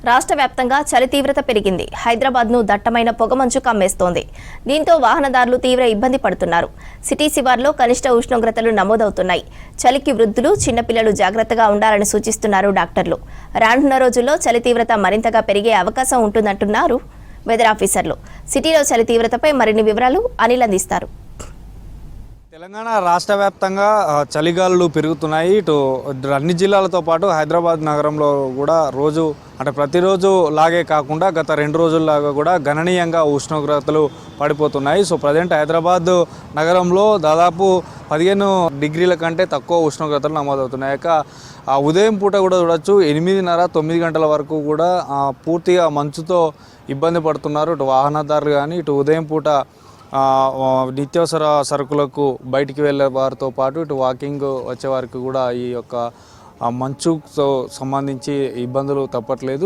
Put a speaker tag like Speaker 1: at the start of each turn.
Speaker 1: రాష్ట్ర వ్యాప్తంగా చలి తీవ్రత పెరిగింది. హైదరాబాద్ను దట్టమైన పొగమంచు కమ్మేస్తోంది. దీంతో వాహనదారులు తీవ్ర ఇబ్బంది పడుతున్నారు. సిటీ శివార్లో కనిష్ట ఉష్ణోగ్రతలు నమోదవుతున్నాయి. చలికి వృద్ధులు, చిన్నపిల్లలు జాగ్రత్తగా ఉండాలని సూచిస్తున్నారు డాక్టర్లు. రానున్న రోజుల్లో చలి తీవ్రత మరింతగా పెరిగే అవకాశం ఉంటుందంటున్నారు వెదర్ ఆఫీసర్లు. సిటీలో చలి తీవ్రతపై మరిన్ని వివరాలు అనిల్ అందిస్తారు.
Speaker 2: తెలంగాణ రాష్ట్ర వ్యాప్తంగా చలిగాలులు పెరుగుతున్నాయి. ఇటు అన్ని జిల్లాలతో పాటు హైదరాబాద్ నగరంలో కూడా ప్రతిరోజు లాగే కాకుండా గత 2 రోజుల్లాగా కూడా గణనీయంగా ఉష్ణోగ్రతలు పడిపోతున్నాయి. సో ప్రజెంట్ హైదరాబాద్ నగరంలో దాదాపు 15 డిగ్రీల కంటే తక్కువ ఉష్ణోగ్రతలు నమోదవుతున్నాయి. ఉదయం పూట కూడా చూడొచ్చు 8:30-9 గంటల వరకు కూడా పూర్తిగా మంచుతో ఇబ్బంది పడుతున్నారు ఇటు వాహనదారులు కానీ, ఇటు ఉదయం పూట నిత్యావసర సరుకులకు బయటికి వెళ్ళే వారితో పాటు ఇటు వాకింగ్ వచ్చే వారికి కూడా ఈ యొక్క మంచుతో సంబంధించి ఇబ్బందులు తప్పట్లేదు.